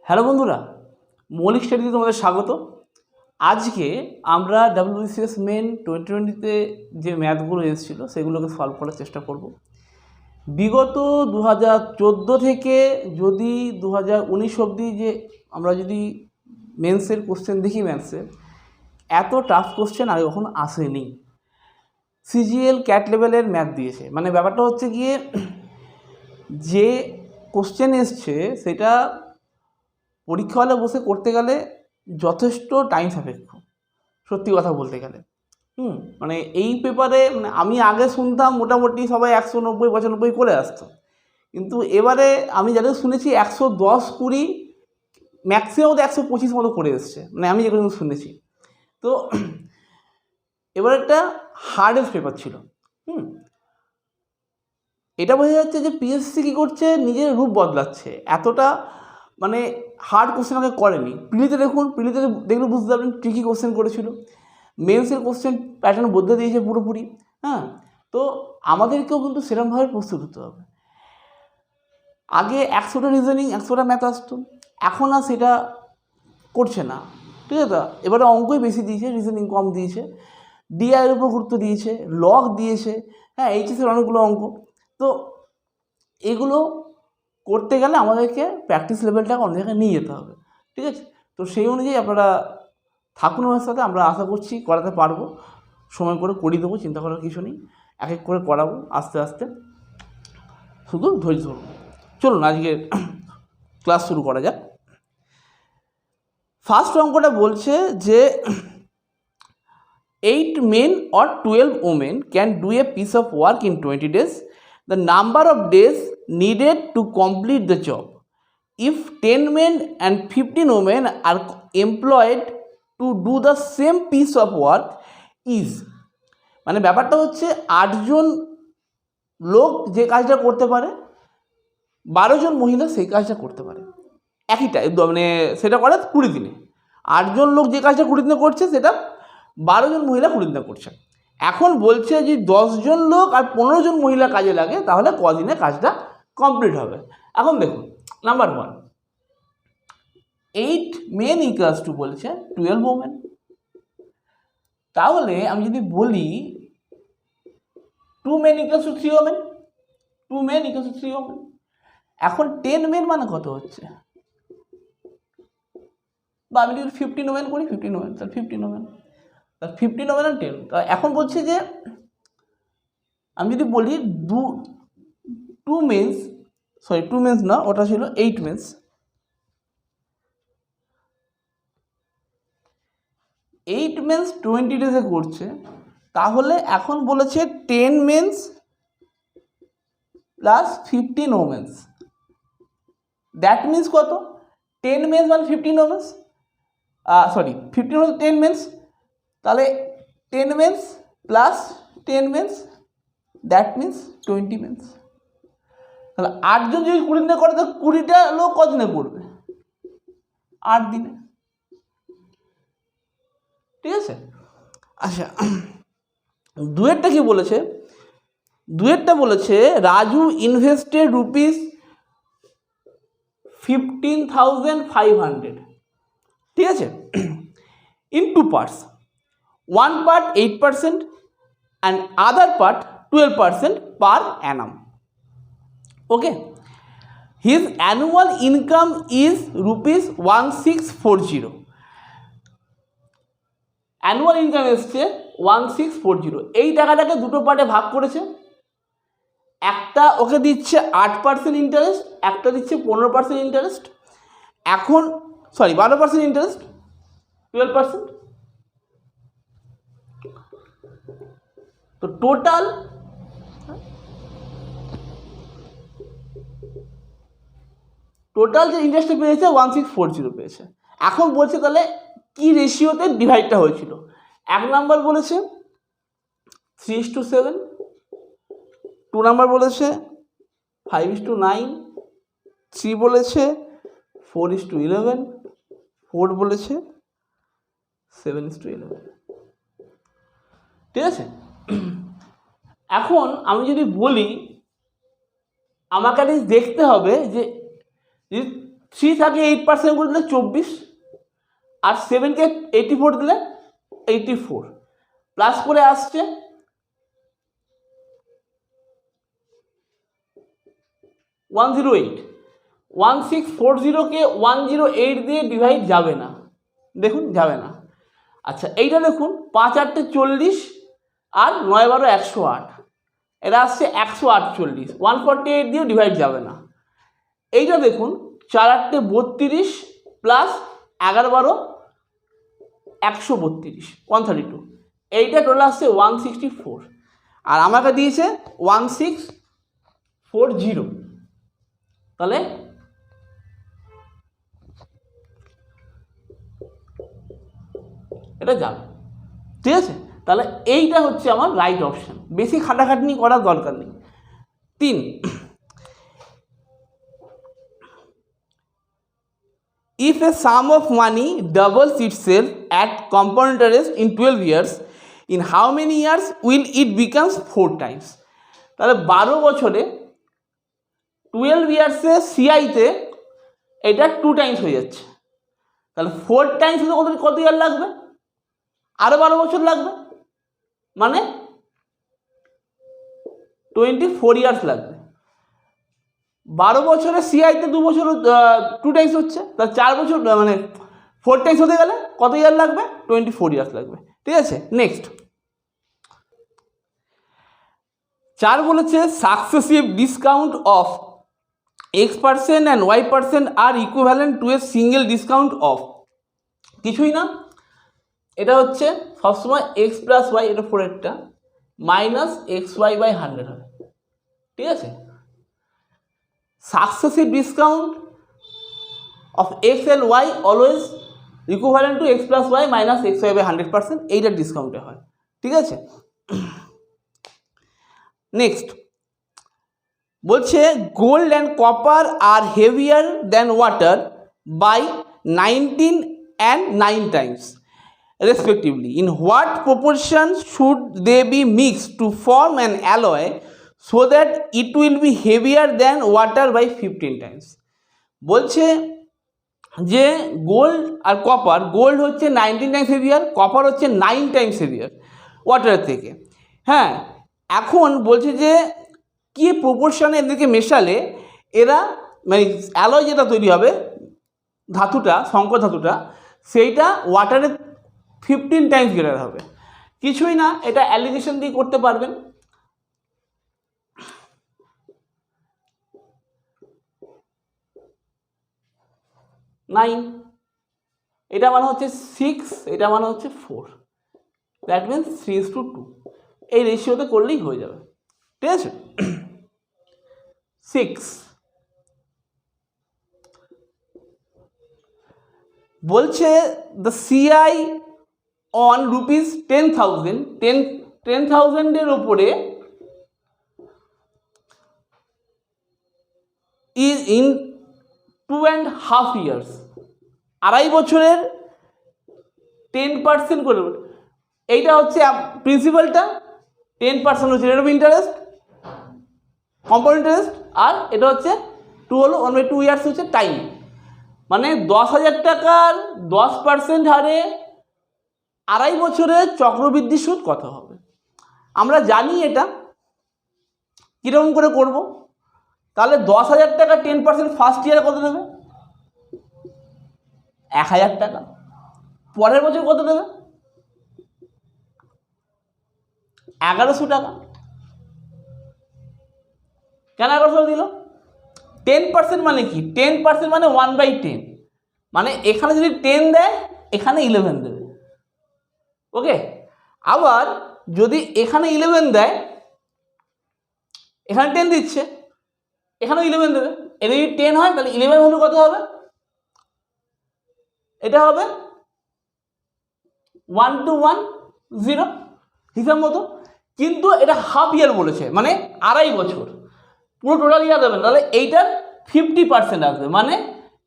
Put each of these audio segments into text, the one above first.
Hello বন্ধুরা, মৌলিক স্টাডিতে তোমাদের স্বাগত। আজকে আমরা WBCS মেন 2020-তে যে ম্যাথগুলো এসেছিলো সেগুলোকে সলভ করার চেষ্টা করব। বিগত 2014 থেকে যদি 2019 অবধি যে আমরা যদি মেন্সের কোশ্চেন দেখি, ম্যাথসের এত টাফ কোশ্চেন আগে কখনো আসেনি। CGL ক্যাট লেভেলের ম্যাথ দিয়েছে, মানে ব্যাপারটা হচ্ছে গিয়ে যে কোশ্চেন এসছে সেটা পরীক্ষা হলে বসে করতে গেলে যথেষ্ট টাইম সাপেক্ষ, সত্যি কথা বলতে গেলে। মানে এই পেপারে মানে আমি আগে শুনতাম মোটামুটি সবাই 190-95 করে আসতো, কিন্তু এবারে আমি যাদের শুনেছি 110-20 ম্যাক্সিমাম 125 মতো করে এসছে, মানে আমি যেগুলো শুনেছি। তো এবার একটা হার্ডেস্ট পেপার ছিল। এটা বোঝা যাচ্ছে যে পিএসসি কী করছে, নিজের রূপ বদলাচ্ছে। এতটা মানে হার্ড কোশ্চেন আগে করেনি। প্রিলিতে দেখুন, প্রিলিতে দেখলে বুঝতে পারবেন কী কী কোশ্চেন করেছিল। মেন্সের কোশ্চেন প্যাটার্ন বদলে দিয়েছে পুরোপুরি। তো আমাদেরকেও কিন্তু সেরকমভাবে প্রস্তুত হতে হবে। আগে 100টা রিজনিং 100টা ম্যাথ আসতো, এখন আর সেটা করছে না, ঠিক আছে? এবারে অঙ্কই বেশি দিয়েছে, রিজনিং কম দিয়েছে, ডিআইয়ের উপর গুরুত্ব দিয়েছে, লগ দিয়েছে, এইচএসের অনেকগুলো অঙ্ক। তো এগুলো করতে গেলে আমাদেরকে প্র্যাকটিস লেভেলটাকে অনেক জায়গায় নিয়ে যেতে হবে, ঠিক আছে? তো সেই অনুযায়ী আপনারা থাকুন আমার সাথে, আমরা আশা করছি করাতে পারবো। সময় করে করিয়ে দেবো, চিন্তা করার কিছু নেই। এক এক করে করাবো আস্তে আস্তে, শুধু ধৈর্য ধরুন। চলুন আজকে ক্লাস শুরু করা যাক। ফার্স্ট অঙ্কটা বলছে যে 8 men or 12 women can do a piece of work in 20 days. The number of days needed to complete the job. If 10 men and 15 women are employed to do the same piece of work is, মানে ব্যাপারটা হচ্ছে 8 জন লোক যে কাজটা করতে পারে, 12 জন মহিলা সেই কাজটা করতে পারে একইটা, মানে সেটা করে 20 দিনে। 8 জন লোক যে কাজটা 20 দিনে করছে সেটা 12 জন মহিলা 20 দিনে করছে। এখন বলছে যে 10 জন লোক আর 15 জন মহিলা কাজে লাগে, তাহলে কদিনে কাজটা কমপ্লিট হবে। এখন দেখুন, নাম্বার 1, 8 men ইকুয়ালস টু বলছে 12 women। তাহলে আমি যদি বলি 2 men equals to 3 women, 2 men equals to 3 women। এখন 10 men মানে কত হচ্ছে, বা আমি যদি 15 women করি, 15 women, তাহলে 15 women, তাহলে 15 women আর 10। এখন বলছে যে আমি যদি বলি 2 মেন্স না, ওটা ছিল 8 মেন্স। 8 মেন্স 20 ডেজে করছে, তাহলে এখন বলেছে 10 men's plus 15 women's. That means কত, 10 মেন্স মানে 15 ওমেন্স, 15 হচ্ছে 10 মেন্স, তাহলে 10 men's plus 10 men's, that means 20 men's. তাহলে 8 জন যদি 20 দিনে করে, তো 20টা লোক কদিনে করবে, 8 দিনে, ঠিক আছে? আচ্ছা, দুয়েরটা কি বলেছে, দুয়েরটা বলেছে রাজু ইনভেস্টেড ₹15,500, ঠিক আছে, in 2 parts, 1 part 8% and other part 12% per annum. Okay, his annual income is ₹1640. Annual income এসছে 1640। এই টাকাটাকে দুটো পার্টে ভাগ করেছে, একটা ওকে দিচ্ছে 8% ইন্টারেস্ট, একটা দিচ্ছে 15% ইন্টারেস্ট। এখন 12% ইন্টারেস্ট, 12%। তো টোটাল যে ইন্টারেস্টটা পেয়েছে 1640 পেয়েছে। এখন বলছে তাহলে কি রেশিওতে ডিভাইডটা হয়েছিল। 1 নাম্বার বলেছে 3:7, 2 নাম্বার বলেছে 5:9, 3 বলেছে 4:11, 4 বলেছে 7:11, ঠিক আছে? এখন আমি যদি বলি, আমাকে দেখতে হবে যে 3 থাকে 8% করে দিলে 24, আর 7কে 84 দিলে 84, প্লাস করে আসছে 108। 1640কে 108 দিয়ে ডিভাইড যাবে না, দেখুন যাবে না। আচ্ছা এইটা দেখুন 5 8 40 আর 9 12 108, এটা আসছে 148, 148 দিয়ে ডিভাইড যাবে না। এইটা দেখুন 4 8 32 প্লাস 11 12 132, 132, এইটা টোটাল আসছে 164, আর আমাকে দিয়েছে 1640, তাহলে এটা যাবে, ঠিক আছে। তাহলে এইটা হচ্ছে আমার রাইট অপশন, বেশি খাটাখাটনি করার দরকার নেই। 3, if a sum of money doubles itself at compound interest in 12 years, in how many years will it becomes 4 times? তাহলে 12 বছরে 12 ইয়ার্সে সিআইতে এটা 2 টাইমস হয়ে যাচ্ছে, তাহলে 4 টাইমস হতে কত ইয়ার লাগবে? আরো 12 বছর লাগবে, মানে 24 ইয়ার্স লাগবে। 12 বছরে সিআইতে 2 বছর 2 টাইমস হচ্ছে, তাহলে 4 বছর মানে 4 টাইমস হতে গেলে কত ইয়ার লাগবে? 24 ইয়ার্স লাগবে, ঠিক আছে। নেক্সট 4 বলেছে successive discount of X% and Y% are equivalent to a single discount of, কিছুই না, এটা হচ্ছে সবসময় x প্লাস ওয়াই, এটা 4-এরটা মাইনাস XY/100 হবে, ঠিক আছে। Successive discount of X and Y always equivalent to x plus Y minus XY/100%, এইটা ডিসকাউন্টে হয়, ঠিক আছে। নেক্সট বলছে gold and copper are heavier than water by 19 and 9 times respectively. In what proportion should they be mixed to form an alloy so that it will be heavier than water by 15 times? বলছে যে gold আর copper, gold হচ্ছে 19 Times heavier, copper হচ্ছে 9 Times heavier ওয়াটারের থেকে। হ্যাঁ, এখন বলছে যে কি প্রপোর্শনে এদেরকে মেশালে এরা মানে অ্যালয় যেটা তৈরি হবে, ধাতুটা, সংকর ধাতুটা, সেইটা ওয়াটারের 15 টাইমস গ্রেটার হবে। কিছুই না, এটা অ্যালিগেশন দিয়ে করতে পারবেন। 9, এটা মানে হচ্ছে 6, এটা মানে হচ্ছে 4, দ্যাট মিনস 3:2, এই রেশিওতে করলেই হয়ে যাবে, ঠিক আছে। 6 বলছে দ্য সিআই অন রুপিস 10,000, 10,000-এর ওপরে ইজ ইন 2.5 years, 2.5 বছরের 10% করে, এইটা হচ্ছে প্রিন্সিপালটা, 10% হচ্ছে rate of interest, compound interest, আর এটা হচ্ছে 2 হলো 1/2 ইয়ার্স হচ্ছে টাইম, মানে 10,000 টাকার 10% হারে 2.5 বছরে চক্রবৃদ্ধি সুদ কত হবে? আমরা জানি এটা কীরকম করে করব। তাহলে 10,000 টাকা 10% ফার্স্ট ইয়ারে কত দেবে? 1,000 টাকা। পরের বছর কত দেবে? 1,100 টাকা। কেন 1,100 দিল? 10% মানে কি? 10% মানে 1/10, মানে এখানে যদি 10 দেয় এখানে 11 দেবে, ওকে। আবার যদি এখানে 11 দেয়, এখানে 10 দিচ্ছে, এখানেও 11 দেবে। এটা যদি 10 হয় তাহলে 11 হলে কত হবে? এটা হবে 1,210 হিসাব মতো, কিন্তু এটা হাফ ইয়ার বলেছে, মানে 2.5 বছর, পুরো টোটাল ইয়ার দেবেন, তাহলে এইটার 50% আসবে, মানে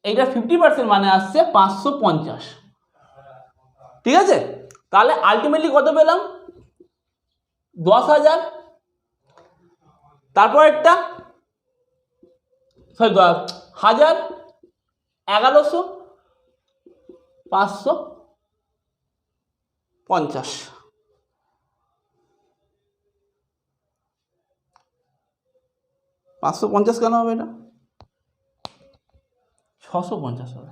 এইটার 50% মানে আসছে 550, ঠিক আছে। তাহলে আলটিমেটলি কত পেলাম? 10,000, তারপর একটা 1000, 11,550 550 কেন হবে এটা? 650 হবে।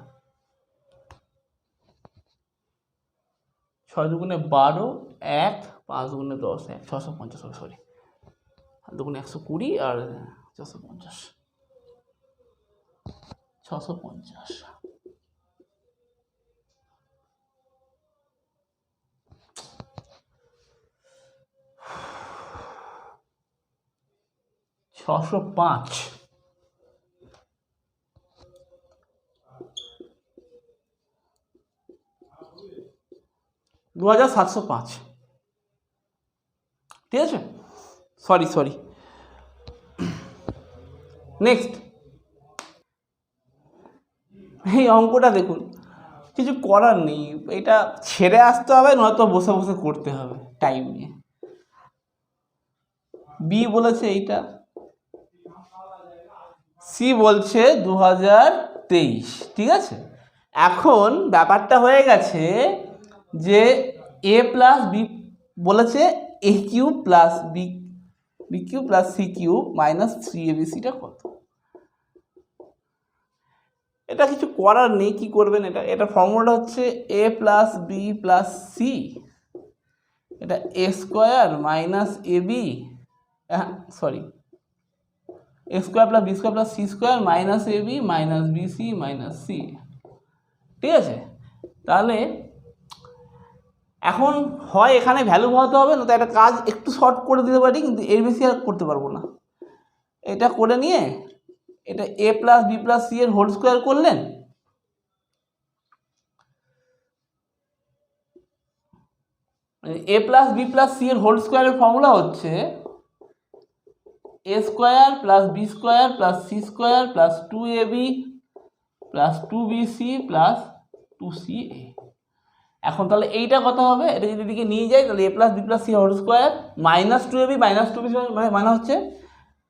6 দুগুণে 12, 1, 5 দুগুণে 10, 1, 650 হবে, সরি, 5 দুগুণে 120 আর 650, 650। ছশো পাঁচ, 2705, ঠিক আছে, সরি। নেক্সট, এই অঙ্কটা দেখুন, কিছু করার নেই, এটা ছেড়ে আসতে হবে, নয়তো বসে বসে করতে হবে টাইম নিয়ে। বি বলেছে এইটা, সি বলছে 2023, ঠিক আছে। এখন ব্যাপারটা হয়ে গেছে যে এ প্লাস বি বলেছে a cube plus b cube plus c cube minus 3abc কত। এটা কিছু করার নেই, কি করবেন, এটা ফর্মুলাটা হচ্ছে a plus b plus c, এটা a square minus a b, sorry, a square plus b square plus c square minus a b minus b c minus c, ঠিক আছে। তাহলে এখন হয় এখানে ভ্যালু বসাতে হবে, না তো একটা কাজ একটু শর্ট করে দিতে পারি, কিন্তু এর বেশি আর করতে পারবো না। এটা করে নিয়ে এটা a plus b plus c এর হোল স্কোয়ার করলেন, a plus b plus c এর হোল স্কোয়ারের ফর্মুলা হচ্ছে a square plus b square plus c square plus 2ab plus 2bc plus 2ca। এখন তাহলে এইটা কত হবে, এটা যদি এদিকে নিয়ে যাই তাহলে a plus b plus c whole square minus 2ab minus 2bc মানে হচ্ছে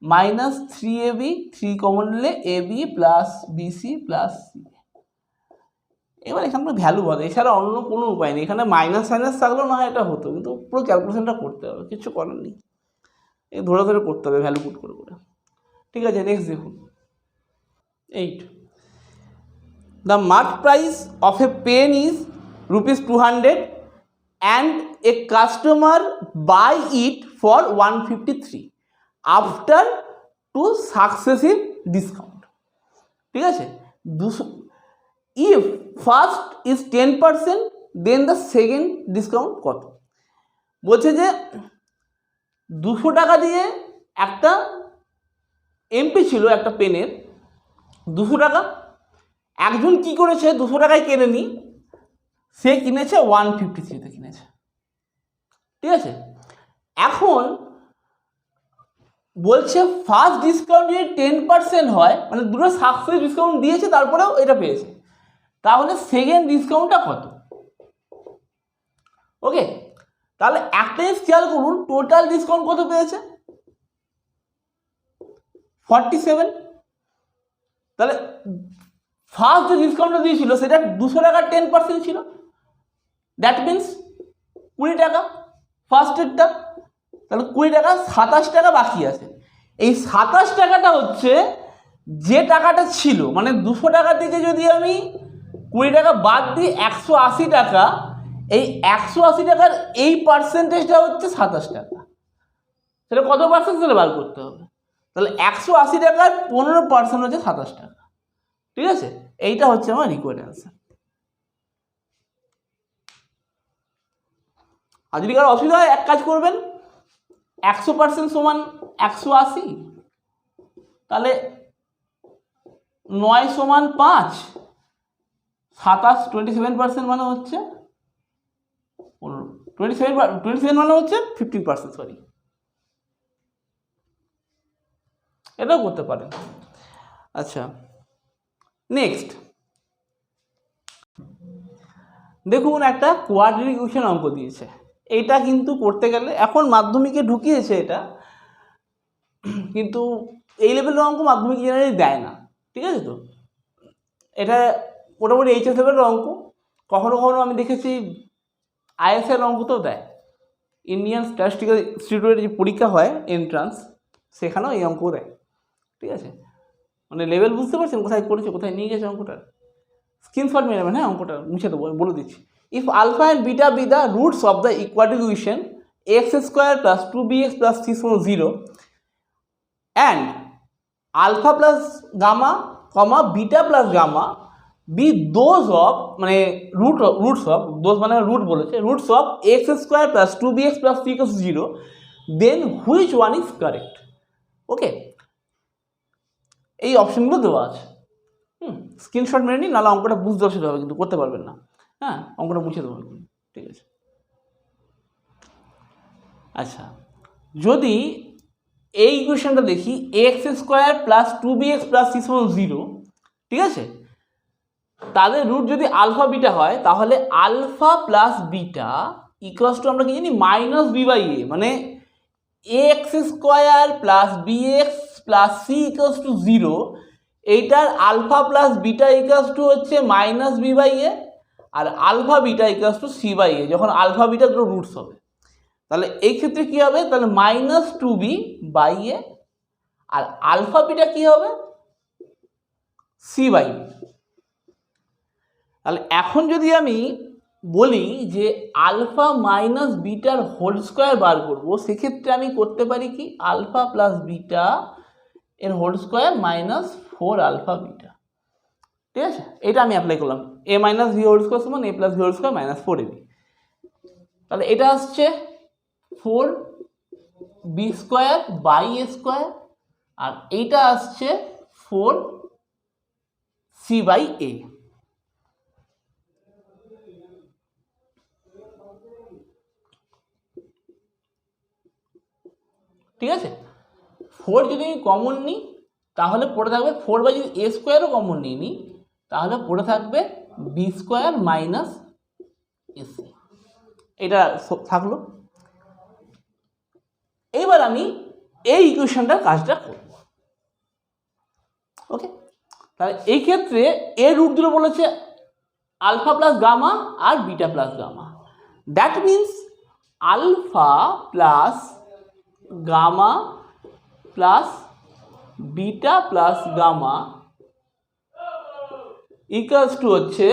মাইনাস 3ab, 3 কমন নিলে ab plus b c plus c. এবার এখানে ভ্যালু বলে, এছাড়া অন্য কোনো উপায় নেই, এখানে মাইনাস সাইনাস থাকলেও না হয় এটা হতো, কিন্তু পুরো ক্যালকুলেশনটা করতে হবে, কিছু করার নেই, এই ধরে ধরে করতে হবে ভ্যালু পুট করে করে, ঠিক আছে। নেক্সট দেখুন 8, the market price of a pen is ₹200 and a customer buy it for 153 after 2 successive discount, ঠিক আছে। if first is 10% then the second discount কত। বলছে যে 200 টাকা দিয়ে একটা এমপি ছিল একটা পেনের, 200 টাকা, একজন কি করেছে 200 টাকায় কেনে নি, সে কিনেছে 153-তে কিনেছে, ঠিক আছে। এখন বলছে ফার্স্ট ডিসকাউন্ট যদি 10% হয়, মানে দুটো সাকসেস ডিসকাউন্ট দিয়েছে তারপরেও এটা পেয়েছে, তাহলে সেকেন্ড ডিসকাউন্টটা কত। ওকে, তাহলে একটা জিনিস খেয়াল করুন, টোটাল ডিসকাউন্ট কত পেয়েছে 47, তাহলে ফার্স্ট যে ডিসকাউন্টটা দিয়েছিল সেটা 200 টাকার 10% ছিল, দ্যাট মিনস 20 টাকা ফার্স্টেরটা, তাহলে 20 টাকা, 27 টাকা বাকি আছে। এই 27 টাকাটা হচ্ছে যে টাকাটা ছিল, মানে 200 টাকা থেকে যদি আমি 20 টাকা বাদ দিই 180 টাকা, এই 180 টাকার এই পার্সেন্টেজটা হচ্ছে 27 টাকা, সেটা কত পার্সেন্ট সেটা বার করতে হবে। তাহলে 180 টাকার 15% হচ্ছে 27 টাকা, ঠিক আছে। এইটা হচ্ছে আমার রিকোয়ার্ড অ্যান্সার। আর যদি কারো অসুবিধা হয় এক কাজ করবেন, 100% সমান 180, তাহলে 9 সমান 5, 27 মানে হচ্ছে 27 মানে হচ্ছে 15%, সরি, এটাও করতে পারেন। আচ্ছা, নেক্সট দেখুন, একটা কোয়াড্রেটিক ইকুয়েশন অঙ্ক দিয়েছে, এটা কিন্তু করতে গেলে এখন মাধ্যমিকে ঢুকিয়েছে এটা, কিন্তু এই লেভেলের অঙ্ক মাধ্যমিক জেনারেলি দেয় না, ঠিক আছে। তো এটা মোটামুটি এইচএস লেভেলের অঙ্ক, কখনো কখনো আমি দেখেছি আইএসএর অঙ্কতেও দেয়। ইন্ডিয়ান স্ট্যাটিস্টিক্যাল ইনস্টিটিউটের যে পরীক্ষা হয় এন্ট্রান্স, সেখানেও এই অঙ্ক দেয়। ঠিক আছে, মানে লেভেল বুঝতে পারছেন কোথায় করেছে, কোথায় নিয়ে গেছে অঙ্কটার। স্ক্রিনশট মেরে নেবেন, হ্যাঁ অঙ্কটা মুছে দেবো, বলে দিচ্ছি। If alpha and beta be the roots of the equation x square plus 2bx plus 3 and alpha plus gamma comma beta plus gamma be those of, মানে রুটস অফ, দোজ মানে রুট বলেছে, roots of x square plus 2bx plus 3 then which one is correct. Okay, এই অপশনগুলো দেওয়া আছে। Screenshot মেরে নিন, নাহলে অঙ্কটা বুঝতে অসুবিধা হবে, কিন্তু করতে পারবেন না। হ্যাঁ, অঙ্কটা মুছে দেবো, ঠিক আছে। আচ্ছা, যদি এই ইকুয়েশনটা দেখি x square plus 2bx plus 3 ঠিক আছে, তাদের রুট যদি আলফা বিটা হয়, তাহলে alpha plus beta equals to আমরা কি জানি মাইনাস বি বাই এ, মানে x square plus b x plus c equals to 0, এইটার alpha plus beta equals to হচ্ছে মাইনাস বি বাই এ, আর alpha beta equals to c by a, যখন alpha beta দুটো roots হবে। তাহলে এই ক্ষেত্রে কি হবে, তাহলে মাইনাস 2b বাই এ, আর আলফা বিটা কি হবে সি বাই এ। তাহলে এখন যদি আমি বলি যে আলফা মাইনাস বিটার হোল স্কোয়ার বার করবো, সেক্ষেত্রে আমি করতে পারি কি আলফা প্লাস বিটা এর whole square minus 4 alpha beta. ঠিক আছে, এটা আমি অ্যাপ্লাই করলাম, a minus b whole square সমান a plus b whole square minus 4ab। তাহলে এটা আসছে 4b square by A square, আর এইটা আসছে 4c বাই এ। ঠিক আছে, 4 যদি আমি কমন নিই তাহলে পড়ে থাকবে 4, বা যদি এ স্কোয়ারও কমন নিই তাহলে পড়ে থাকবে বি স্কোয়ার মাইনাস এসি। এটা থাকলো। এইবার আমি এই ইকুয়েশনটার কাজটা করব। ওকে, তাহলে এই ক্ষেত্রে এর রুট দুটো বলেছে আলফা প্লাস গামা আর beta plus gamma. That means alpha plus gamma plus beta plus gamma equals to হচ্ছে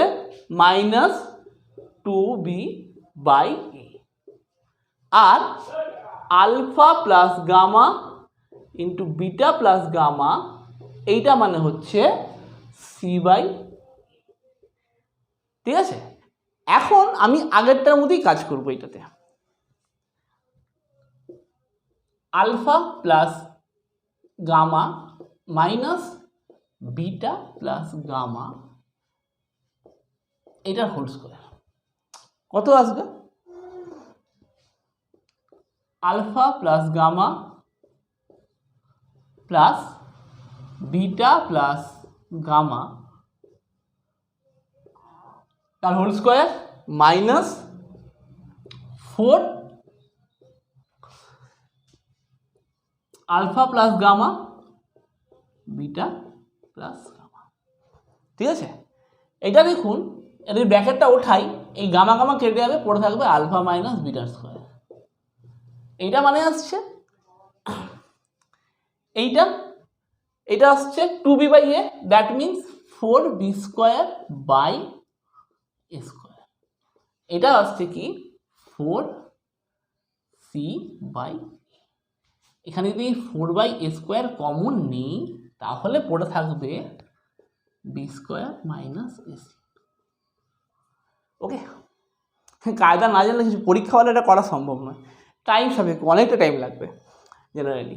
মাইনাস 2b বাই এ, আর alpha plus gamma into beta plus gamma, এইটা মানে হচ্ছে সি বাই। ঠিক আছে, এখন আমি আগেরটার মধ্যেই কাজ করব। এটাতে alpha plus gamma minus beta plus gamma, এটার হোল স্কোয়ার কত আসবে, alpha plus gamma plus beta plus gamma তার whole square minus 4 alpha plus gamma beta plus gamma. ঠিক আছে, এটা দেখুন, এর ব্র্যাকেটটা ওঠাই, এই গামা গামা কেটে যাবে, পড়ে থাকবে আলফা মাইনাস বিটার স্কোয়ার। এইটা মানে আসছে এইটা, এটা আসছে 2b by a, that means 4b square by A square. এটা আসছে কি 4c বাই, এখানে যদি 4 বাই এ স্কোয়ার কমন নিই তাহলে পড়ে থাকবে বি স্কোয়ার মাইনাস এসি। ওকে, কায়দা না জানলে কিছু পরীক্ষা হলে এটা করা সম্ভব নয়, টাইম সাপেক্ষ, অনেকটা টাইম লাগবে জেনারেলি।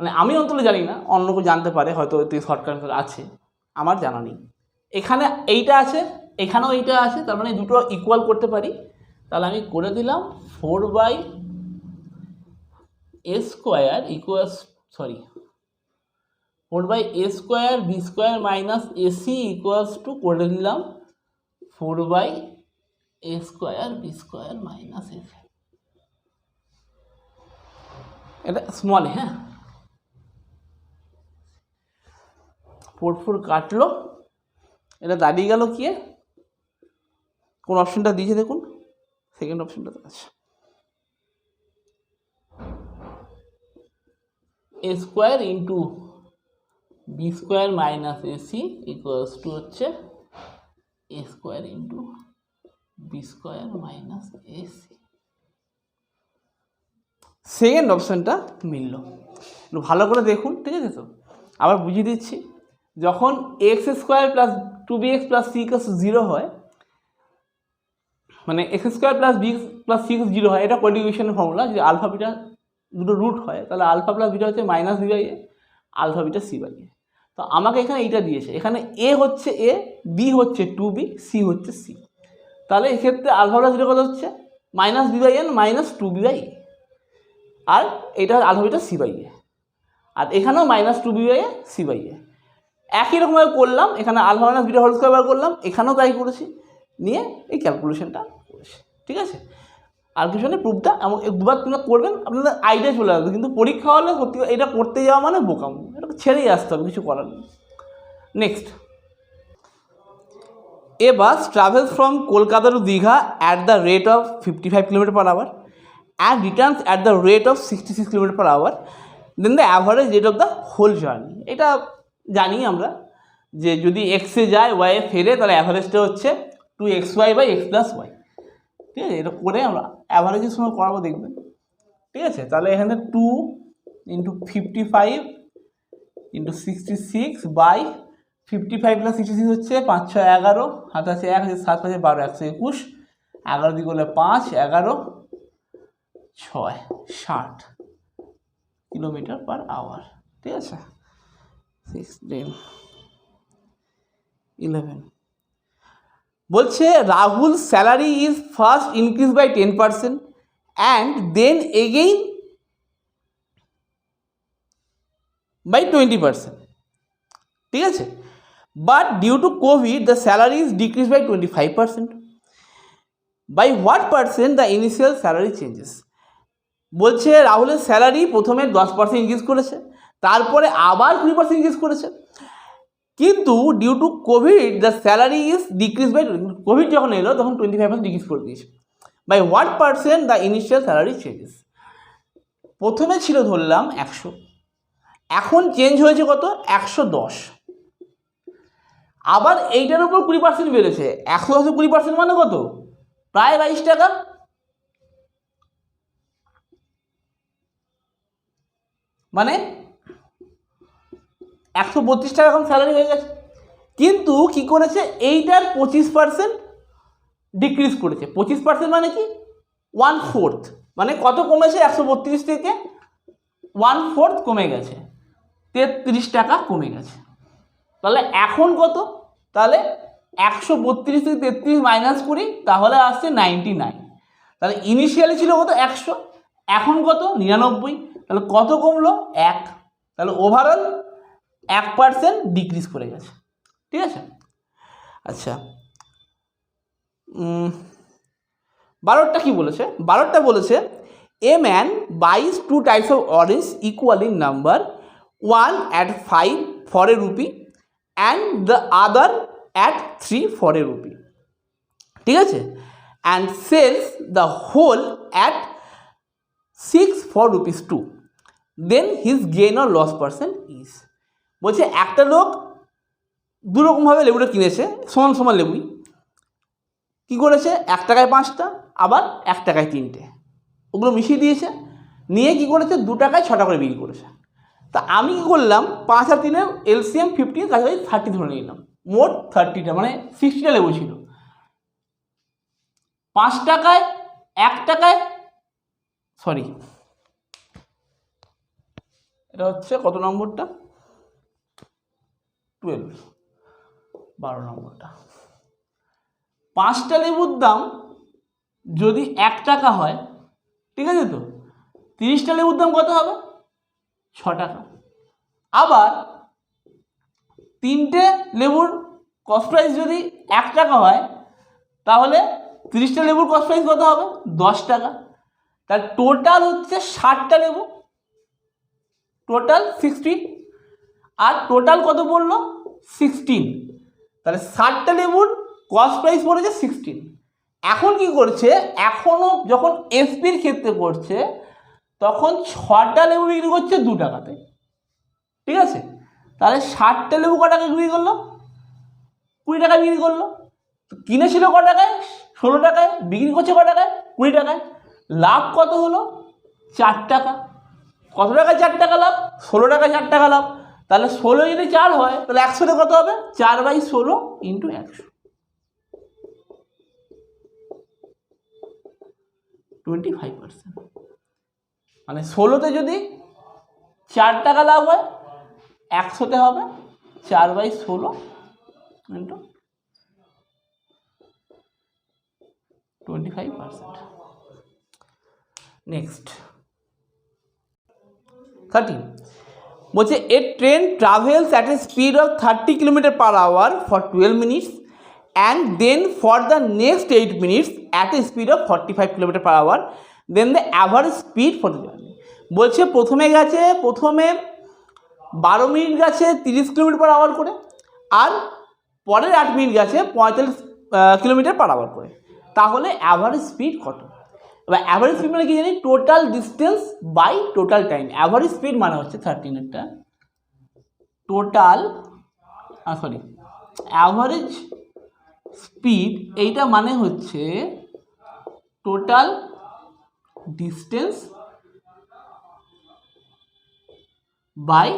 মানে আমি অন্তত জানি না, অন্য কেউ জানতে পারে, হয়তো তুই শর্টকাট আছে, আমার জানা নেই। এখানে এইটা আছে, এখানেও এইটা আছে, তার মানে দুটো ইকুয়াল করতে পারি। তাহলে আমি করে দিলাম 4 by A square equals, sorry 4 by A square B square minus ac equals to করে দিলাম 4 by A square B square minus ac. এটা স্মল, হ্যাঁ 4 4 কাটলো, এটা দাঁড়িয়ে গেল কি, কোন অপশনটা দিয়েছে দেখুন, সেকেন্ড অপশনটা আছে, a square into b square minus ac equals to হচ্ছে a square into b square minus ac. Second অপশানটা মিলল। একটু ভালো করে দেখুন, ঠিক আছে? তো আবার বুঝিয়ে দিচ্ছি, যখন x square plus 2bx plus c equals to 0 হয়, মানে x square plus b plus c equals 0 হয়, এটা কন্টিনিউশনের ফর্মুলা, যে আলফা বিটা দুটো রুট হয়, তাহলে আলফা প্লাস বিটা হচ্ছে minus b by a, alpha beta c by a. তো আমাকে এখানে এইটা দিয়েছে, এখানে এ হচ্ছে এ, বি হচ্ছে 2b, সি হচ্ছে সি। তাহলে এক্ষেত্রে আলফা প্লাস বিটা কত হচ্ছে minus b by n minus 2b by a, আর এটা alpha beta c by a, আর এখানেও minus 2b by a c by a. একই রকমভাবে করলাম, এখানে alpha minus beta whole square বার করলাম, এখানেও তাই করেছি, নিয়ে এই ক্যালকুলেশনটা করেছি, ঠিক আছে? আর কিছু নেই, প্রুফটা এমন দুবার তোমরা করবেন, আপনাদের আইডিয়া চলে আসবে। কিন্তু পরীক্ষা হলে সত্যি এটা করতে যাওয়া মানে বোকামো, এটা ছেড়েই আসতে হবে, কিছু করার নেই। Next, a bus travels from Kolkata to Digha at the rate of 55 km/h and returns at the rate of 66 km/h, then the average rate of the whole journey. এটা জানি আমরা যে যদি এক্সে যায় ওয়াইয়ে ফেরে, তাহলে অ্যাভারেজটা হচ্ছে 2xy by x plus Y, ঠিক আছে? এটা করে আমরা অ্যাভারেজের সময় করাবো, দেখবেন, ঠিক আছে? তাহলে এখানে 2 ইন্টু 55 ইন্টু 66 বাই 55 প্লাস 66 হচ্ছে 5 6 11, হাতে আছে 1, 7 5 12, 121, 11 দিকে হলে 5 11 6 60 km/h, ঠিক আছে? 6 10 11 বলছে Rahul salary is first increase by 10% and then again by 20%, ঠিক আছে? But due to Covid the salary is decrease by 25%. By what percent the initial salary changes? বলছে রাহুলের স্যালারি প্রথমে 10% ইনক্রিজ করেছে, তারপরে আবার 20% ইনক্রিজ করেছে, কিন্তু due to Covid the salary is decrease by, Covid যখন এলো তখন 25% ডিক্রিজ করে দিয়েছে। By what percent the initial salary changes? প্রথমে ছিল ধরলাম 100, এখন চেঞ্জ হয়েছে কত 110, আবার এইটার উপর 20% বেড়েছে, 110 20% মানে কত, প্রায় 22 টাকা। মানে 132 টাকা এখন স্যালারি হয়ে গেছে। কিন্তু কি করেছে, এইটার 25% ডিক্রিজ করেছে। 25% মানে কি 1/4, মানে কত কমেছে, 132 থেকে 1/4 কমে গেছে, 33 টাকা কমে গেছে। তাহলে এখন কত, তাহলে 132 থেকে 33 মাইনাস করি, তাহলে আসছে 99। তাহলে ইনিশিয়ালি ছিল কত 100, এখন কত 99, তাহলে কত কমলো 1, তাহলে ওভারঅল 1% ডিক্রিজ করে গেছে, ঠিক আছে? আচ্ছা, 12টা কি বলেছে, 12টা বলেছে a man buys 2 types of orange equal in number, one at 5 for a rupee and the other at 3 for a rupee, ঠিক আছে? And sells the whole at 6 for rupees 2, then his gain or loss percent is. বলছে একটা লোক দুরকমভাবে লেবুটা কিনেছে, সমান সমান লেবুই, কী করেছে 1 টাকায় 5টা, আবার 1 টাকায় 3টে, ওগুলো মিশিয়ে দিয়েছে, নিয়ে কি করেছে 2 টাকায় 6টা করে বিক্রি করেছে। তা আমি কী করলাম, 5 আর 3 এলসিএম 15, কাছাকাছি 30 ধরে নিলাম, মোট 30টা, মানে 60টা লেবু ছিল। 5 টাকায় 1 টাকায়, সরি এটা হচ্ছে কত নম্বরটা, 12 নম্বরটা। 5টা লেবুর দাম যদি 1 টাকা হয়, ঠিক আছে, তো 30টা লেবুর দাম কত হবে 6 টাকা। আবার 3টে লেবুর কস্ট প্রাইস যদি 1 টাকা হয়, তাহলে 30টা লেবুর কস্ট প্রাইস কত হবে 10 টাকা। তার টোটাল হচ্ছে 60টা লেবু, টোটাল 60, আর টোটাল কত বললো 16, তাহলে 60টা লেবুর কস্ট প্রাইস পড়েছে 16। এখন কি করছে, এখনও যখন এসপির ক্ষেত্রে করছে তখন 6টা লেবু বিক্রি করছে 2 টাকাতে, ঠিক আছে। তাহলে 60টা লেবু ক টাকায় বিক্রি করলো, 20 টাকায় বিক্রি করলো। কিনেছিল ক টাকায়, 16 টাকায়, বিক্রি করছে ক টাকায়, 20 টাকায়। লাভ কত হলো, 4 টাকা। কত টাকায় 4 টাকা লাভ, 16 টাকায় 4 টাকা লাভ। তাহলে 16 যদি 4 হয় তাহলে 100তে কত হবে, 4/16 ইন্টু 100, 25%। মানে 16তে যদি 4 টাকা লাভ হয়, 100তে হবে 4/16 ইন্টু 25%। নেক্সট 13 বলছে a train travels at a speed of 30 km/h for 12 minutes and then for the next 8 minutes at a speed of 45 km/h, then the average speed for the journey. বলছে প্রথমে 12 minute গেছে 30 km/h করে, আর পরের 8 minute গেছে 45 km/h করে। তাহলে average speed কত? এবার অ্যাভারেজ স্পিড মানে কি জানি, total distance by total time. Average speed মানে হচ্ছে 13-এরটা টোটাল, অ্যাভারেজ স্পিড এইটা মানে হচ্ছে total distance by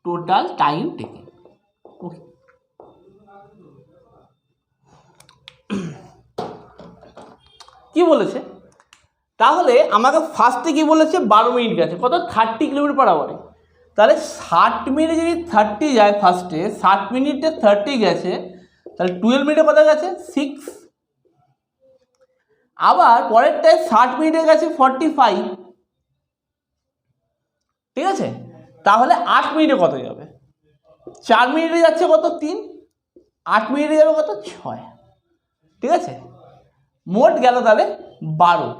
total time taken. Okay, কি বলেছে তাহলে আমাকে ফার্স্টে কি বলেছে, 12 মিনিট গেছে কত, 30 km/h। তাহলে 60 মিনিটে যদি 30 যায়, ফার্স্টে 60 মিনিটে 30 গেছে, তাহলে 12 মিনিটে কত গেছে, 6। আবার পরেরটায় 60 মিনিটে গেছে 45, ঠিক আছে। তাহলে 8 মিনিটে কত যাবে, 4 মিনিটে যাচ্ছে কত, 3, 8 মিনিটে যাবে কত, 6, ঠিক আছে। মোট গেল তাহলে 12।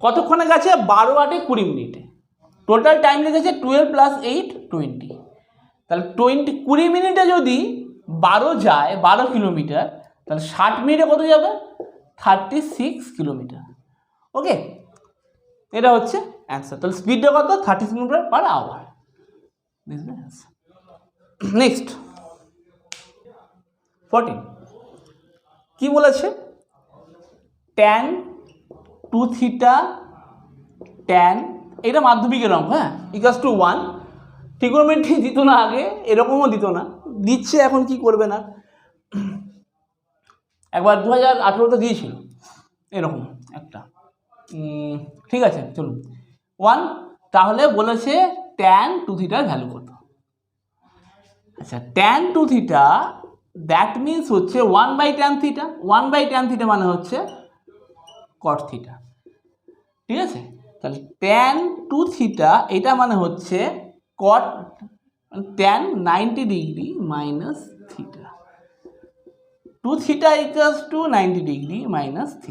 কতক্ষণে গেছে, 12 × 8 = 20 মিনিটে। টোটাল টাইম লেগেছে 12 + 8 = 20। তাহলে 20 মিনিটে যদি 12 যায় 12 কিলোমিটার, তাহলে 60 মিনিটে কত যাবে, 36 কিলোমিটার। ওকে, এটা হচ্ছে অ্যান্সার। তাহলে স্পিডটা কত, 30 km/h। This is answer. Next 14 কি বলেছে, tan 2θ tan, এটা মাধ্যমিকের অঙ্ক, হ্যাঁ, = 1। ট্রিগোনোমেট্রি দিত না আগে, এরকমও দিত না, দিচ্ছে এখন, কি করবে না। একবার 2018তে দিয়েছিল এরকম একটা, ঠিক আছে চলুন 1। তাহলে বলেছে tan 2θ ভ্যালু কত। আচ্ছা, tan 2θ দ্যাট মিনস হচ্ছে 1/tan θ। 1/tan θ মানে হচ্ছে cot θ, ঠিক আছে। তাহলে tan 2θ এটা মানে হচ্ছে cot tan 90 degree minus θ। 2θ = 90 degree minus θ।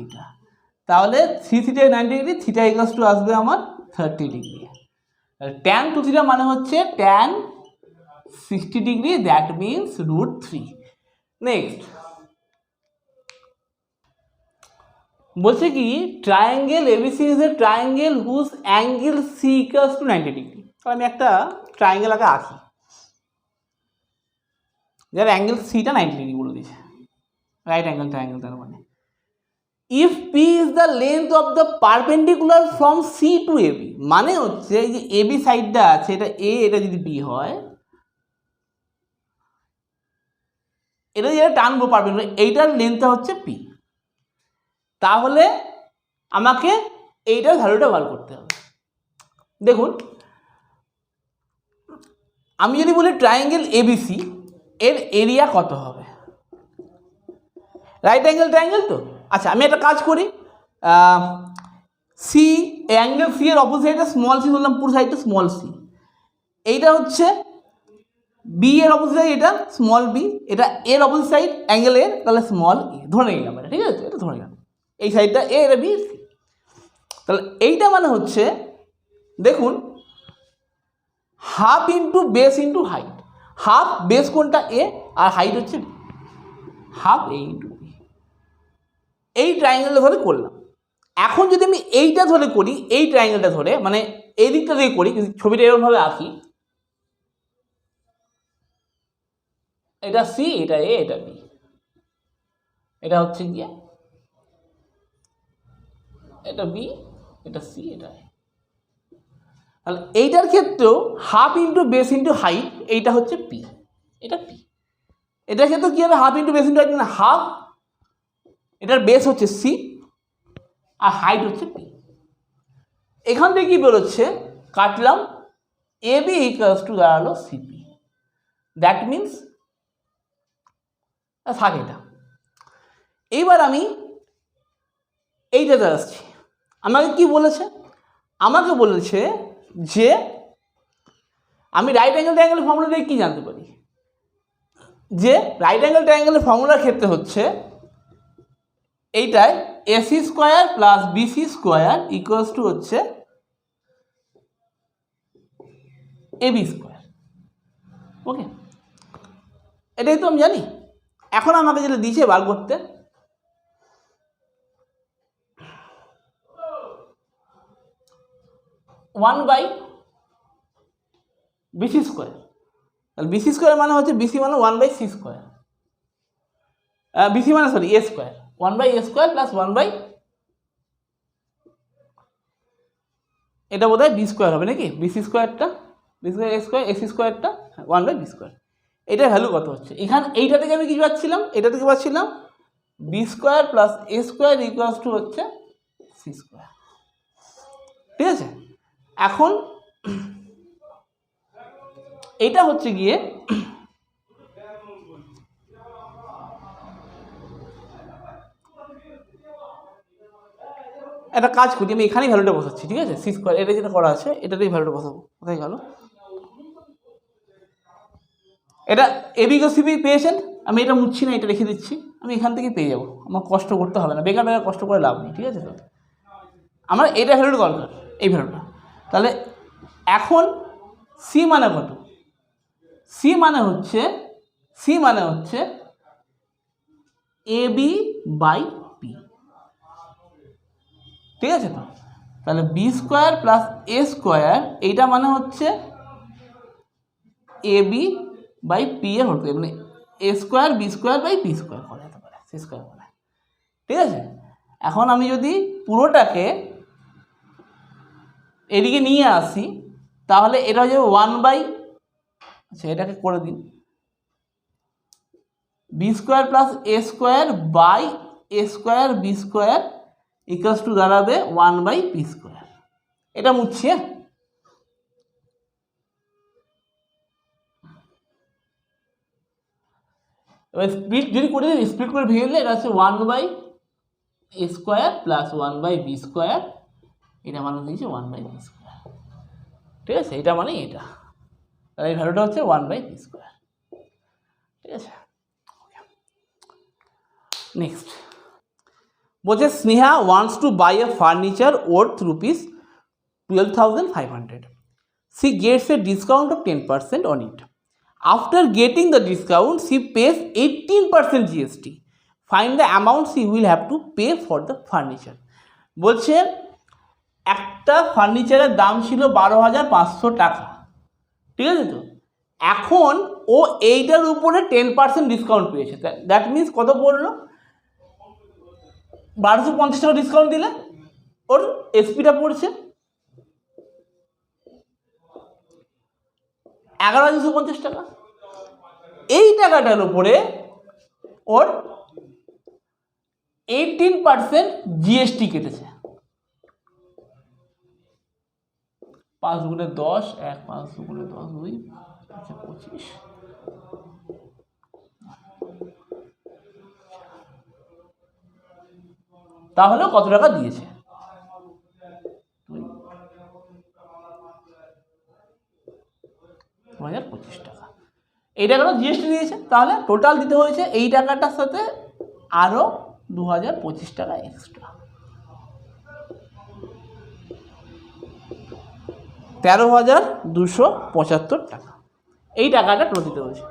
তাহলে 3θ 90 ডিগ্রি, θ আসবে আমার 30 ডিগ্রি। tan 2θ মানে হচ্ছে tan 60 degree, that means √3। Next বলছে কি, triangle ABC is a triangle whose angle C = 90 degree. তাহলে আমি একটা ট্রায়াঙ্গেল আগে আঁকি, যার অ্যাঙ্গেল সিটা 90 ডিগ্রি বলে দিয়েছে, রাইট অ্যাঙ্গেল ট্রায়াঙ্গেল। তার মানে if P is the length of the perpendicular from C to AB, মানে হচ্ছে এই যে এবি সাইডটা আছে, এটা এ, এটা যদি বি হয়, এটা যেটা টানবো পারপেন্ডিকুলার, এইটার লেন্থটা হচ্ছে পি। তাহলে আমাকে এইটার ভ্যালুটা বার করতে হবে। দেখুন, আমি যদি বলি ট্রায়াঙ্গেল এবিসি এর এরিয়া কত হবে, রাইট অ্যাঙ্গেল ট্রায়াঙ্গেল তো। আচ্ছা, আমি একটা কাজ করি, সি অ্যাঙ্গেল সি এর অপোজিট সাইডটা স্মল সি ধরলাম, পুরো সাইডটা স্মল সি। এইটা হচ্ছে বি এর অপোজিট সাইড, এটা স্মল বি, এটা এর অপোজিট সাইড অ্যাঙ্গেল এর, তাহলে স্মল এ ধরে নিলাম এটা, ঠিক আছে। এটা ধরে নিলাম এই সাইডটা এ, এটা বি, সি। তাহলে এইটা মানে হচ্ছে, দেখুন, half into base into height. Half base কোনটা, এ, আর হাইট হচ্ছে হাফ এ ইন্টু বি। এই ট্রায়াঙ্গেলটা ধরে করলাম। এখন যদি আমি এইটা ধরে করি, এই ট্রায়াঙ্গেলটা ধরে, মানে এই দিকটা থেকে করি, ছবিটা এরকমভাবে আঁকি, এটা সি, এটা এ, এটা বি, এটা হচ্ছে গিয়ে এটা বি, এটা সি, এটা এ। তাহলে এইটার ক্ষেত্রেও half into base into height, এইটা হচ্ছে পি, এটা পি। এটার ক্ষেত্রে কী হবে? Half into base into height, মানে হাফ, এটার বেস হচ্ছে সি আর হাইট হচ্ছে পি। এখান থেকে কী বেরোচ্ছে? কাটলাম, এ বি ইকুয়ালস টু দাঁড়ালো সিপি। দ্যাট মিনস থাক এটা। এইবার আমি এইটাতে আসছি। আমাকে কি বলেছে? আমাকে বলেছে যে আমি রাইট অ্যাঙ্গেল ট্রায়াঙ্গেলের ফর্মুলা দিয়ে কী জানতে পারি? যে রাইট অ্যাঙ্গেল ট্রায়াঙ্গেলের ফর্মুলার ক্ষেত্রে হচ্ছে এইটাই AC square plus BC square equals to হচ্ছে এবি স্কোয়ার। ওকে, এটাই তো আমি জানি। এখন আমাকে যেটা দিয়েছে বার করতে, ওয়ান বাই বিসি স্কোয়ার। তাহলে বিসি স্কোয়ার মানে হচ্ছে বিসি মানে one by c square, bc মানে sorry a square, one by A square plus one by, এটা বোধ হয় বি স্কোয়ার হবে নাকি? বিসি স্কোয়ারটা, b square a square, ac স্কোয়ারটা ওয়ান বাই বি স্কোয়ার। এটার ভ্যালু কত হচ্ছে? এখানে এইটা থেকে আমি কিছু পাচ্ছিলাম, এটা থেকে পাচ্ছিলাম B square plus A square equals to হচ্ছে সি স্কোয়ার। ঠিক আছে, এখন এটা হচ্ছে গিয়ে একটা কাজ করি, আমি এখানেই ভ্যালুটা বসাচ্ছি। ঠিক আছে, সি স্কোয়ার, এটা যেটা করা আছে এটাতেই ভ্যালুটা বসাবো। কোথায় গেল? এটা এবি গো সিবি পেয়েছেন, আমি এটা মুছছি না, এটা রেখে দিচ্ছি, আমি এখান থেকে পেয়ে যাবো, আমার কষ্ট করতে হবে না, বেকার বেকার কষ্ট করে লাভ নেই। ঠিক আছে, তো আমার এটা ভ্যালুটা দরকার, এই ভ্যালুটা। তাহলে এখন সি মানে কত? সি মানে হচ্ছে এ বি বাই পি। ঠিক আছে, তো তাহলে বি স্কোয়ার প্লাস এ স্কোয়ার, এইটা মানে হচ্ছে এ বি বাই পি এর হোল স্কোয়ার, মানে a square B square by P square করা যেতে পারে, সি স্কোয়ার বলে। ঠিক আছে, এখন আমি যদি পুরোটাকে এদিকে নিয়ে আসি, তাহলে এটা হয়ে যাবে ওয়ান বাই, আচ্ছা এটাকে করে দিন, B square plus A square by A square B square equals to দাঁড়াবে ওয়ান বাই পি স্কোয়ার। এটা মুছছি। এবার স্প্লিট যদি করে দিই, স্প্লিট করে ভেঙে দিলে এটা হচ্ছে one by A square plus one by B square, এটা মানে দিয়েছে ওয়ান বাই বি স্কোয়ার। ঠিক আছে, এটা মানে এটা, তাহলে এই ভ্যালুটা হচ্ছে ওয়ান বাই বি স্কোয়ার। ঠিক আছে, নেক্সট বলছে Sneha wants to buy a furniture worth rupees 12,500. She gets a discount of 10% on it. After getting the discount, she pays 18% GST. Find the amount she will have to pay for the furniture. বলছে একটা ফার্নিচারের দাম ছিল 12,500 টাকা। ঠিক আছে, তো এখন ও এইটার উপরে 10% ডিসকাউন্ট পেয়েছে। দ্যাট মিনস কত পড়লো? 1250 টাকা ডিসকাউন্ট দিলে ওর এসপিটা পড়ছে 11,250 টাকা। এই টাকাটার উপরে ওর 18% জিএসটি কেটেছে। 5 গুণে 10, 1 5 গুণে 10 2 25। তাহলে কত টাকা দিয়েছে? 2025 টাকা। এই টাকাটা জিএসটি দিয়েছে, তাহলে টোটাল দিতে হয়েছে এই টাকাটার সাথে আরও 2025 টাকা এক্সট্রা, 13,275 টাকা। এই টাকাটা টোটাল দিতে হয়েছে।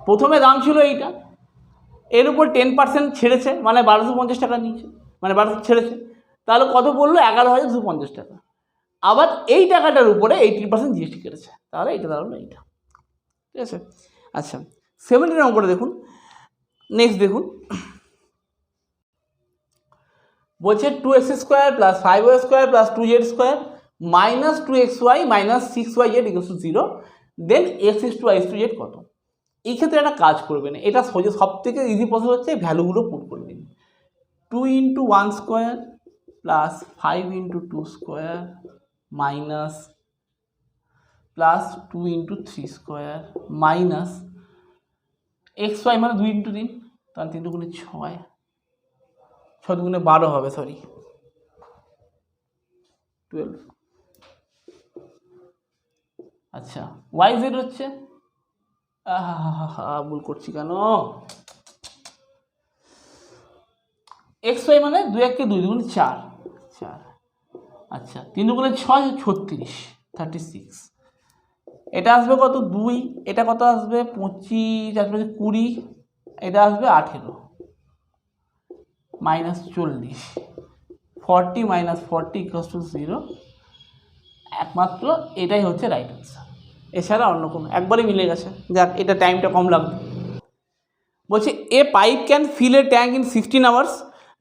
প্রথমে দাম ছিল এইটা, এর উপর 10% ছেড়েছে, মানে 1250 টাকা নিয়েছে, মানে 1200 ছেড়েছে, তাহলে কত পড়লো? 11,250 টাকা। আবার এই টাকাটার উপরে 18% জিএসটি কেটেছে, তাহলে এইটা দাঁড়ালো এইটা। ঠিক আছে, আচ্ছা 70 নম্বরে দেখুন, নেক্সট দেখুন, বলছে 2x² + 5y² + 2z² - 2xy - 6yz = 0, then x is to y is to z কত? এই ক্ষেত্রে একটা কাজ করবেন, এটা সোজা সব থেকে ইজি প্রসেস হচ্ছে ভ্যালুগুলো পুট করে দিন। 2 × 1² + 5 × 2² মাইনাস প্লাস 2 × 3² মাইনাস xy মানে 2 × 3, তাহলে 3 × 6, 6 × 12 হবে, সরি 12। আচ্ছা yz হচ্ছে, ভুল করছি কেন, xy মানে 2 × 2 = 4, 4, আচ্ছা 3 × 6 36, 36, এটা আসবে কত? 2, এটা কত আসবে? 25, আসবে 20, এটা আসবে 18 মাইনাস 40, 40 - 40 = 0, একমাত্র এটাই হচ্ছে রাইট আনসার, এছাড়া অন্য কোনো, একবারই মিলে গেছে। যাক, এটা টাইমটা কম লাগবে। বলছে a pipe can fill a tank in 16 hours,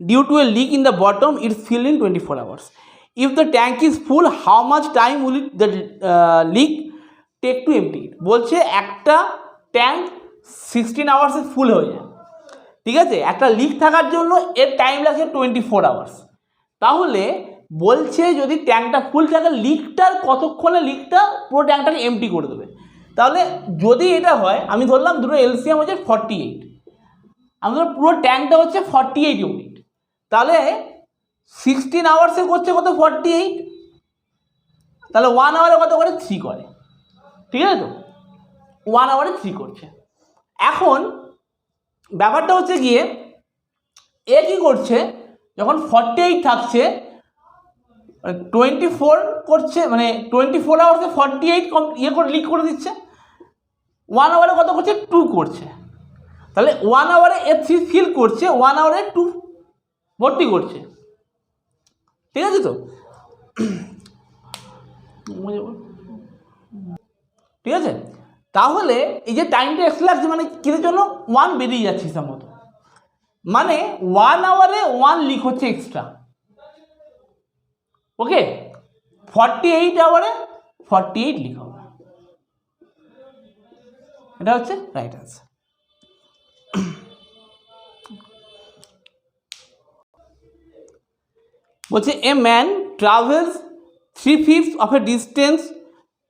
due to a leak in the bottom its fill in 24 hours. If the tank is full, how much time will it the leak take to empty it? বলছে একটা tank 16 আওয়ার্সে ফুল হয়ে যায়, ঠিক আছে, একটা leak থাকার জন্য এর টাইম লাগছে 24 hours। তাহলে বলছে যদি ট্যাঙ্কটা ফুল থাকে, লিকটার কতক্ষণে লিকটা পুরো ট্যাঙ্কটাকে এমটি করে দেবে? তাহলে যদি এটা হয়, আমি ধরলাম দুটো এলসিএম হচ্ছে 48, আমি ধরলাম পুরো ট্যাঙ্কটা হচ্ছে 48 ইউনিট, তাহলে 16 আওয়ার্সে করছে কত? 48, তাহলে 1 আওয়ারে কত করে? 3 করে, ঠিক আছে তো, 1 আওয়ারে 3 করছে। এখন ব্যাপারটা হচ্ছে গিয়ে এ কী করছে, যখন 48 থাকছে 24 করছে, মানে 24 আওয়ার্সে 48 করে লিক করে দিচ্ছে, 1 আওয়ারে কত করছে? 2 করছে, তাহলে 1 আওয়ারে এ 3 ফিল করছে, 1 আওয়ারে 2 ভর্তি করছে, ঠিক আছে তো, ঠিক আছে। তাহলে এই যে টাইমটা এক্সট্রা লাগছে, মানে কিসের জন্য? 1 বেরিয়ে যাচ্ছে হিসাব মতো, মানে 1 আওয়ারে 1 লিক হচ্ছে এক্সট্রা, ওকে, 48 আওয়ারে 48 লিক হবে, এটা হচ্ছে রাইট আনসার। বলছে a man travels 3/5 of a distance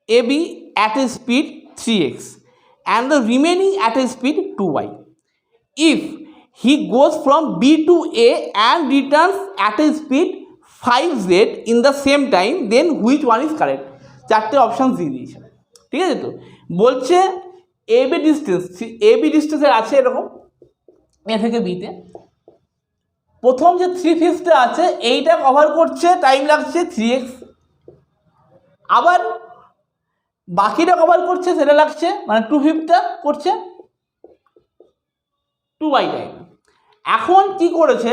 AB at a speed 3x and the remaining at a speed 2y. If he goes from B to A and returns at a speed 5z in the same time, then which one is correct? 4টে option দিয়ে দিয়েছে, ঠিক আছে তো। বলছে AB ডিস্টেন্সের আছে এরকম এ থেকে বিতে, প্রথম যে 3/5টা আছে এইটা কভার করছে, টাইম লাগছে 3x, আবার বাকিটা কভার করছে, সেটা লাগছে মানে 2/5টা করছে 2y টাইম। এখন কি করেছে,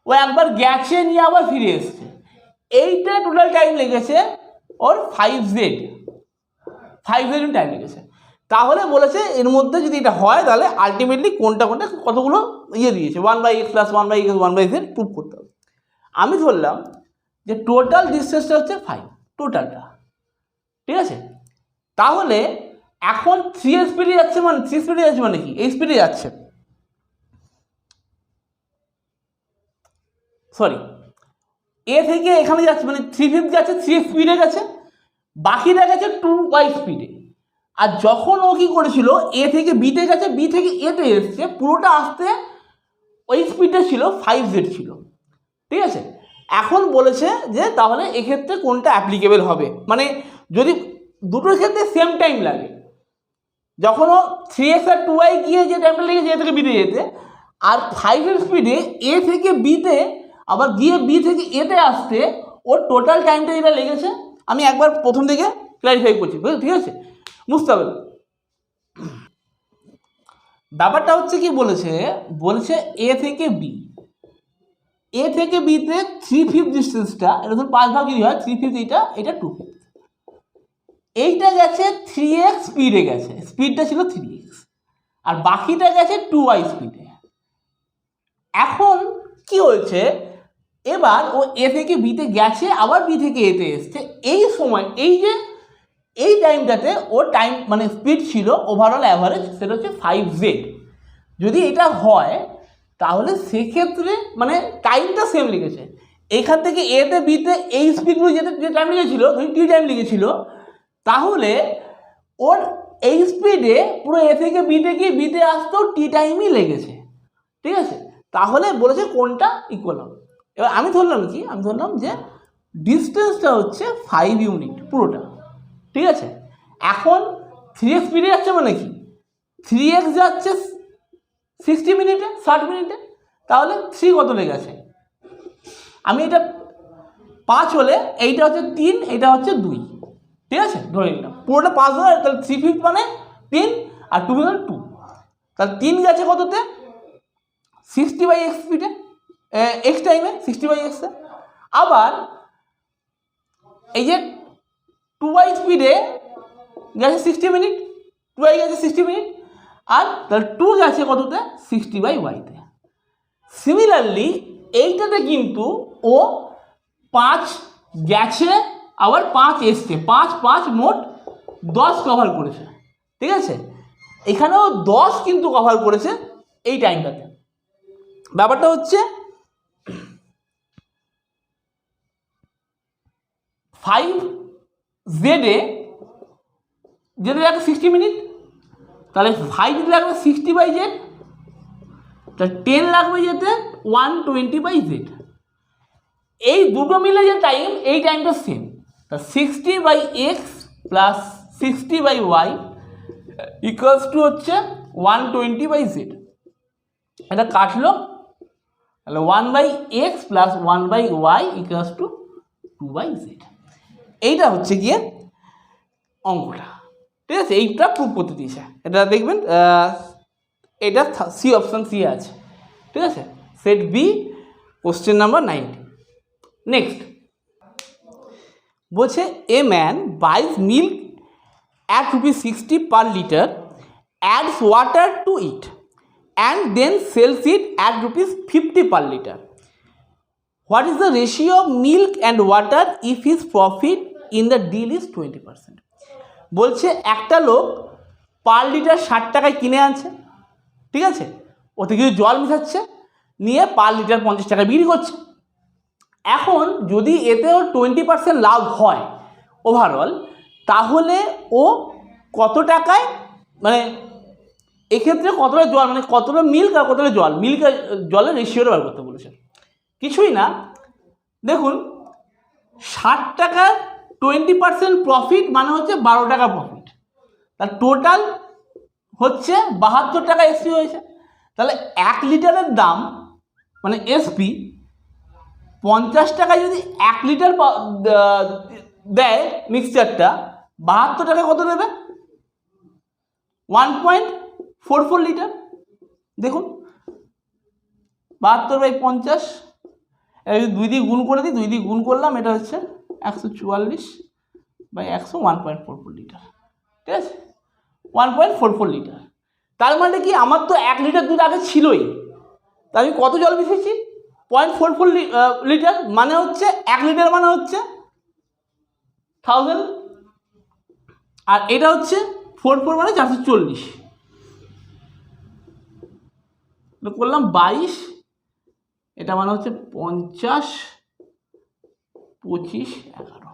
ও একবার গেছে নিয়ে আবার ফিরে এসছে, এইটা টোটাল টাইম লেগেছে ওর 5z টাইম লেগেছে। তাহলে বলেছে এর মধ্যে যদি এটা হয়, তাহলে আলটিমেটলি কোনটা কতগুলো দিয়েছে 1/x + 1/x 1/z প্রুভ করতে হবে। আমি ধরলাম যে টোটাল ডিস্টেন্সটা হচ্ছে 5, টোটালটা, ঠিক আছে। তাহলে এখন 3 স্পিডে যাচ্ছে, মানে 3 স্পিডে যাচ্ছে মানে কি? এই স্পিডে যাচ্ছে, সরি, এ থেকে এখানে যাচ্ছে, মানে 3/5 যাচ্ছে 3 স্পিডে গেছে, বাকিটা গেছে 2y স্পিডে। আর যখন ও কি করেছিল, এ থেকে বিতে গেছে, বি থেকে এতে এসছে, পুরোটা আসতে ওই স্পিডটা ছিল 5z ছিল, ঠিক আছে। এখন বলেছে যে তাহলে এক্ষেত্রে কোনটা অ্যাপ্লিকেবল হবে, মানে যদি দুটোর ক্ষেত্রে সেম টাইম লাগে, যখন ও 3x আর 2y গিয়ে যে টাইমটা লেগেছে এ থেকে বিতে যেতে, আর 5 স্পিডে এ থেকে বিতে আবার গিয়ে বি থেকে এতে আসতে, ওর টোটাল টাইমটা যেটা লেগেছে, আমি একবার প্রথম থেকে ক্লারিফাই করছি, ঠিক আছে, বুঝতে হবে। ব্যাপারটা হচ্ছে কি বলেছে এ থেকে বি, এ থেকে বিতে 3/5 ডিস্টেন্সটা, এটা ধর 5 ভাগ যদি হয় 3/5, এটা 2/5, এইটা গেছে 3x স্পিডে গেছে, স্পিডটা ছিল 3x, আর বাকিটা গেছে 2y স্পিডে। এখন কি হয়েছে, এবার ও এ থেকে বিতে গেছে, আবার বি থেকে এতে এসছে, এই সময় এই টাইমটাতে ওর টাইম মানে স্পিড ছিল ওভারঅল অ্যাভারেজ, সেটা হচ্ছে 5z। যদি এটা হয় তাহলে সেক্ষেত্রে মানে টাইমটা সেম লিখেছে, এখান থেকে এতে বিতে এই স্পিডগুলো যে টাইম লিখেছিল, টি টাইম লিখেছিল, তাহলে ওর এই স্পিডে পুরো এ থেকে বিতে গিয়ে বিতে আসতেও টি টাইমই লেগেছে, ঠিক আছে? তাহলে বলেছে কোনটা ইকুয়াল হবে। এবার আমি ধরলাম যে ডিস্টেন্সটা হচ্ছে 5 ইউনিট পুরোটা, ঠিক আছে? এখন 3x স্পিডে যাচ্ছে মানে কি, 3x যাচ্ছে 60 মিনিটে, 60 মিনিটে, তাহলে 3 কত লেগেছে, আমি এটা 5 হলে এইটা হচ্ছে 3, এটা হচ্ছে 2, ঠিক আছে? ধরে নিলাম পুরোটা 5 ধরে, তাহলে 3/5 মানে 3 আর 2 মানে 2, তাহলে 3 গেছে কততে, 60/x স্পিডে, x টাইমে 60/x। আবার এই যে 2y স্পিডে গেছে 60 মিনিট, 2y গেছে 60 মিনিট, আর তাহলে 2 গেছে কততে, 60/y-তে। সিমিলারলি এইটাতে কিন্তু ও 5 গেছে, আবার 5 এসছে, 5 মোট 10 কভার করেছে, ঠিক আছে? এখানেও 10 কিন্তু কভার করেছে এই টাইমটাতে। ব্যাপারটা হচ্ছে 5z যেতে লাগবে 60 মিনিট, তাহলে 5 যেতে লাগবে 60/z, তাহলে 10 লাগবে যেতে 120/z। এই দুটো মিলে যে টাইম, এই টাইমটা সেম, তা 60/x plus 60/y equals to হচ্ছে 120/z। এটা কাটলো, তাহলে 1/x plus 1/y equals to 2/z। এইটা হচ্ছে গিয়ে অঙ্কটা, ঠিক আছে? এইটা প্রুভ করতে দিয়েছে, এটা দেখবেন এটা সি, অপশান সি আছে, ঠিক আছে? Set B, question number 90। Next বলছে a man buys milk at ₹60 per liter, adds water to it and then sells it at ₹50 per liter. What is the ratio of milk and water if his profit in the deal is 20%? বলছে একটা লোক per litre 60 টাকায় কিনে আনছে, ঠিক আছে? ওতে কিছু জল মিশাচ্ছে, নিয়ে পার লিটার 50 টাকায় বিক্রি করছে। এখন যদি এতেও 20% লাভ হয় ওভারঅল, তাহলে ও কত টাকায়, মানে এক্ষেত্রে কতটা জল, মানে কতটা মিল্ক আর কতটা জল, মিল্ক আর জলের রেশিওটা বার করতে বলেছে। কিছুই না, দেখুন 60 টাকা 20% প্রফিট মানে হচ্ছে 12 টাকা প্রফিট, তার টোটাল হচ্ছে 72 টাকা এসপি হয়েছে। তাহলে 1 লিটারের দাম মানে এসপি 50 টাকায় যদি 1 লিটার দেয় মিক্সচারটা, 72 টাকা কত দেবে, 1.44 লিটার। দেখুন 72/50, এটা যদি 2 দিয়ে গুণ করে দিই, 2 দিয়ে গুণ করলাম, এটা হচ্ছে 144/100, 1.44 লিটার, ঠিক আছে? 1.44 লিটার। তার মানে কি, আমার তো 1 লিটার দুধ আগে ছিলই, তা আমি কত জল মিশিয়েছি, 0.44 লিটার, মানে হচ্ছে 1 লিটার মানে হচ্ছে 1000, আর এটা হচ্ছে 44 মানে 440, করলাম 22, এটা মানে হচ্ছে 50, 25, 11,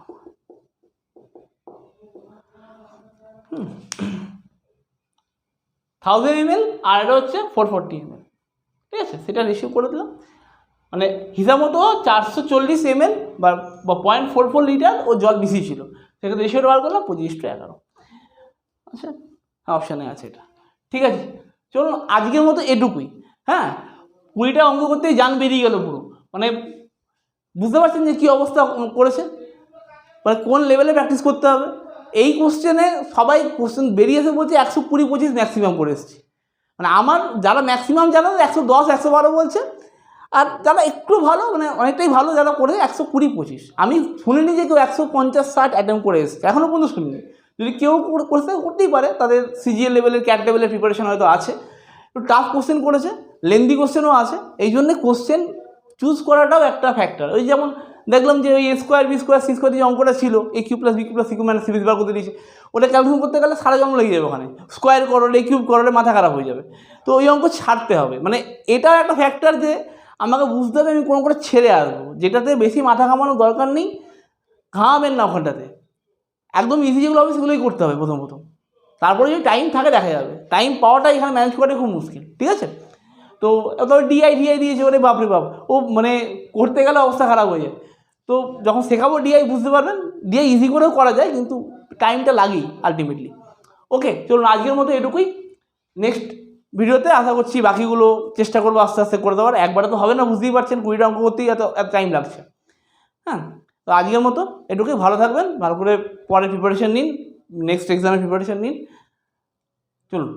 1000 ml, আর এটা হচ্ছে 440 ml, ঠিক আছে? সেটা রেশিও করে দিলাম, মানে হিসাব মতো 440 ml বা 0.44 লিটার ও জল বেশি ছিল, সেক্ষেত্রে রেশিওটা বার করলাম 25:11। আচ্ছা, অপশানে আছে এটা, ঠিক আছে? চলুন আজকের মতো এটুকুই। হ্যাঁ, 20টা অঙ্ক করতেই জান বেরিয়ে গেল পুরো, মানে বুঝতে পারছেন যে কী অবস্থা করেছে, মানে কোন লেভেলে প্র্যাকটিস করতে হবে। এই কোশ্চেনে সবাই কোশ্চেন বেরিয়ে এসে বলছে 120-25 ম্যাক্সিমাম করে এসেছি, মানে আমার যারা ম্যাক্সিমাম জানা 110 112 বলছে, আর যারা একটু ভালো মানে অনেকটাই ভালো যারা করে 120-25। আমি শুনিনি যে কেউ 150-60 অ্যাটেম্প করে এসেছে, এখনও পর্যন্ত শুনিনি। যদি কেউ করতে করতেই পারে, তাদের সিজিএল লেভেলের ক্যাট লেভেলের প্রিপারেশন হয়তো আছে। একটু টাফ কোশ্চেন করেছে, লেন্দি কোশ্চেনও আছে, এই জন্যে কোশ্চেন চুজ করাটাও একটা ফ্যাক্টর। ওই যেমন দেখলাম যে ওই A² B² C² যে অঙ্কটা ছিল, A³ + B³ + C³ - C বার করতে দিয়েছে, ওটা ক্যালকুলেশন করতে গেলে সারা জন্ম লেগে যাবে। ওখানে স্কোয়ার করো, A³ করো, মাথা খারাপ হয়ে যাবে। তো ওই অঙ্ক ছাড়তে হবে, মানে এটাও একটা ফ্যাক্টর যে আমাকে বুঝতে হবে আমি কোনো করে ছেড়ে আসবো, যেটাতে বেশি মাথা ঘামানোর দরকার নেই, ঘামাবেন না ওখানটাতে। একদম ইজি যেগুলো হবে সেগুলোই করতে হবে প্রথম। তারপরে যদি টাইম থাকে দেখা যাবে, টাইম পাওয়াটা এখানে ম্যানেজ করা খুব মুশকিল, ঠিক আছে? তো তবে ডিআই দিয়েছে, ওরে বাপরে বাপ, ও মানে করতে গেলে অবস্থা খারাপ হয়ে যায়। তো যখন শেখাবো ডিআই বুঝতে পারবেন, ডিআই ইজি করেও করা যায়, কিন্তু টাইমটা লাগেই আলটিমেটলি। ওকে, চলুন আজকের মতো এটুকুই। নেক্সট ভিডিওতে আশা করছি বাকিগুলো চেষ্টা করবো আস্তে আস্তে করে দেওয়ার। একবারে তো হবে না, বুঝতেই পারছেন 20টা অঙ্ক করতেই এত টাইম লাগছে। হ্যাঁ, তো আজকের মতো এটুকুই। ভালো থাকবেন, ভালো করে পরে প্রিপারেশন নিন, নেক্সট এক্সামের প্রিপারেশন নিন। চলুন।